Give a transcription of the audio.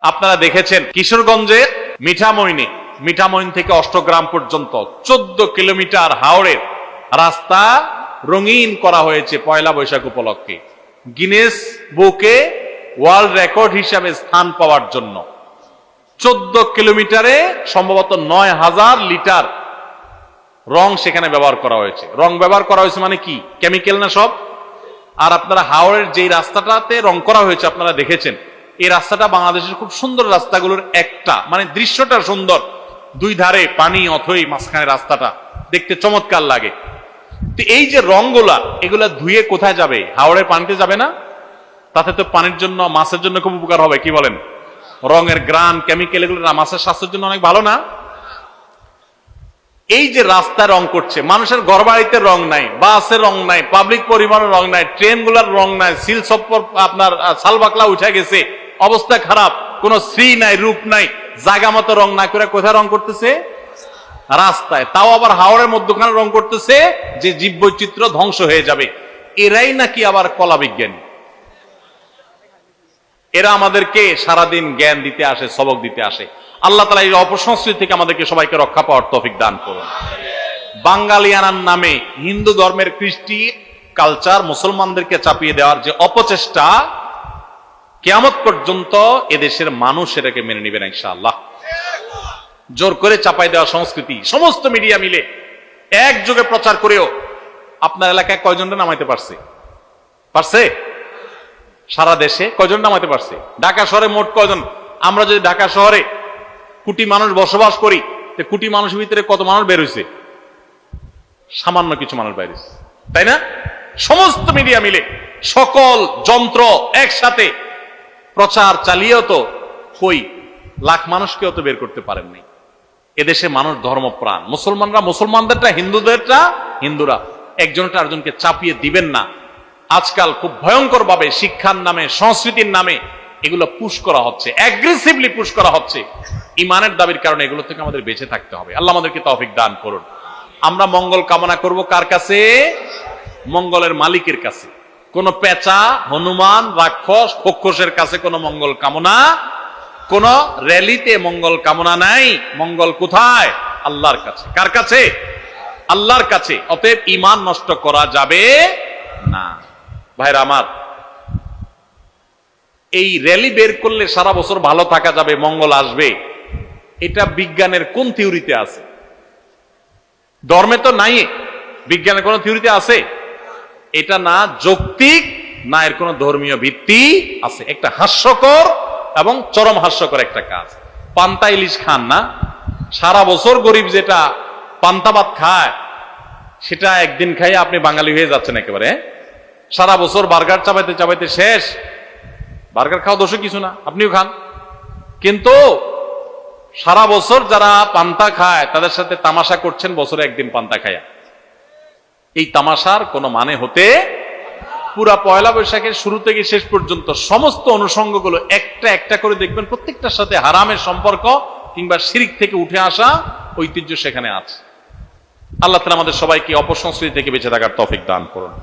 আপনারা দেখেছেন কিশোরগঞ্জের মিঠামইন থেকে অষ্টগ্রাম পর্যন্ত 14 কিলোমিটার হাওড়ের রাস্তা রঙিন করা হয়েছে পয়লা বৈশাখ উপলক্ষে, গিনেস বুকে ওয়ার্ল্ড রেকর্ড হিসাবে স্থান পাওয়ার জন্য। 14 কিলোমিটারে সম্ভবত 9000 লিটার রং সেখানে ব্যবহার করা হয়েছে। রং ব্যবহার করা হয়েছে মানে কি? কেমিক্যাল না সব। আর আপনারা হাওড়ের যেই রাস্তাটাতে রং করা হয়েছে আপনারা দেখেছেন, এই রাস্তাটা বাংলাদেশের খুব সুন্দর রাস্তাগুলোর একটা, মানে দৃশ্যটা সুন্দর, দুই ধারে পানি, অথই মাঝখানে রাস্তাটা দেখতে চমৎকার লাগে। তো এই যে রংগুলা, এগুলা ধুয়ে কোথায় যাবে? হাওড়ের পানিতে যাবে না? তাতে তো পানির জন্য, মাছের জন্য খুব উপকার হবে। কি বলেন? রঙের গ্রান, কেমিক্যাল, এগুলো মাছের স্বাস্থ্যের জন্য অনেক ভালো না? এই যে রাস্তা রং করছে, মানুষের ঘর বাড়িতে রং নাই, বাসের রং নাই, পাবলিক পরিবহনের রং নাই, ট্রেন গুলার রং নাই, সিল সপ্পর আপনার সালবাকলা উঠে গেছে, অবস্থা খারাপ, কোন শ্রী নাই, রূপ নাই, জায়গা মতো রং না করে কোথায় রং করতেছে? রাস্তায়। তাও আবার হাওড়ের মধ্যখানে রং করতেছে যে জীববৈচিত্র্য ধ্বংস হয়ে যাবে। এরাই নাকি আবার কলা বিজ্ঞানী। এরা আমাদেরকে সারাদিন জ্ঞান দিতে আসে, সবক দিতে আসে। আল্লাহ তাআলা এই অপসংস্কৃতি থেকে আমাদেরকে সবাইকে রক্ষা পাওয়ার তৌফিক দান করুন। বাঙালিয়ানার নামে হিন্দু ধর্মের কৃষ্টি কালচার মুসলমানদেরকে চাপিয়ে দেওয়ার যে অপচেষ্টা, কিয়ামত পর্যন্ত এদেশের মানুষ এটাকে মেনে নেবে না ইনশাআল্লাহ। জোর করে চাপাই দেওয়া সংস্কৃতি সমস্ত মিডিয়া মিলে একযোগে প্রচার করেও আপনার এলাকায় কয়জনটা নামাইতে পারছে? সারা দেশে কয়জন নামাইতে পারছে? ঢাকা শহরে মোট কয়জন? আমরা যদি ঢাকা শহরে কোটি মানুষ বসবাস করি, কোটি মানুষের ভিতরে কত মানুষ বের হয়েছে? সামান্য কিছু মানুষ বের হয়েছে, তাই না? সমস্ত মিডিয়া মিলে সকল যন্ত্র একসাথে প্রচার চালিয়েও তো কই লাখ মানুষকেও তো বের করতে পারেননি। এদেশে মানুষ ধর্মপ্রাণ, মুসলমানরা মুসলমানদেরটা, হিন্দুদেরটা হিন্দুরা, একজনটা আরেকজনকে চাপিয়ে দিবেন না। আজকাল খুব ভয়ঙ্কর ভাবে শিক্ষার নামে, সংস্কৃতির নামে এগুলো পুশ করা হচ্ছে, অ্যাগ্রেসিভলি পুশ করা হচ্ছে। ইমানের দাবির কারণে এগুলো থেকে আমাদের বেঁচে থাকতে হবে। আল্লাহ আমাদেরকে তৌফিক দান করুন। আমরা মঙ্গল কামনা করব কার কাছে? মঙ্গলের মালিকের কাছে। কোন পেঁচা, হনুমান, রাক্ষস, খোক্ষসের কাছে কোন মঙ্গল কামনা, কোন র্যালিতে মঙ্গল কামনা নাই। মঙ্গল কোথায়? আল্লাহর কাছে। কার কাছে? আল্লাহর কাছে। অতএব ঈমান নষ্ট করা যাবে না। ভাইরা আমার, এই র্যালি বের করলে সারা বছর ভালো থাকা যাবে, মঙ্গল আসবে, এটা বিজ্ঞানের কোন থিওরিতে আছে? ধর্মে তো নাই। বিজ্ঞানের কোন থিওরিতে আছে? এটা না যৌক্তিক, না এর কোন ধর্মীয় ভিত্তি আছে। একটা হাস্যকর এবং চরম হাস্যকর একটা কাজ। পান্তা ইলিশ খান না, সারা বছর গরিব যেটা পান্তা ভাত খায়, সেটা একদিন খাইয়ে আপনি বাঙালি হয়ে যাচ্ছেন একেবারে। সারা বছর বার্গার চাবাইতে চাবাইতে শেষ। বার্গার খাওয়া দোষ কিছু না, আপনিও খান, কিন্তু সারা বছর যারা পান্তা খায় তাদের সাথে তামাশা করছেন বছরে একদিন পান্তা খায়া। এই তামাশার কোনো মানে হতে, পুরা পয়লা বৈশাখের শুরু থেকে শেষ পর্যন্ত সমস্ত অনুষঙ্গগুলো একটা একটা করে দেখবেন, প্রত্যেকটার সাথে হারামের সম্পর্ক কিংবা শিরক থেকে উঠে আসা ঐতিহ্য সেখানে আছে। আল্লাহ তাআলা আমাদের সবাইকে অপসংস্কৃতি থেকে বেঁচে থাকার তৌফিক দান করুন।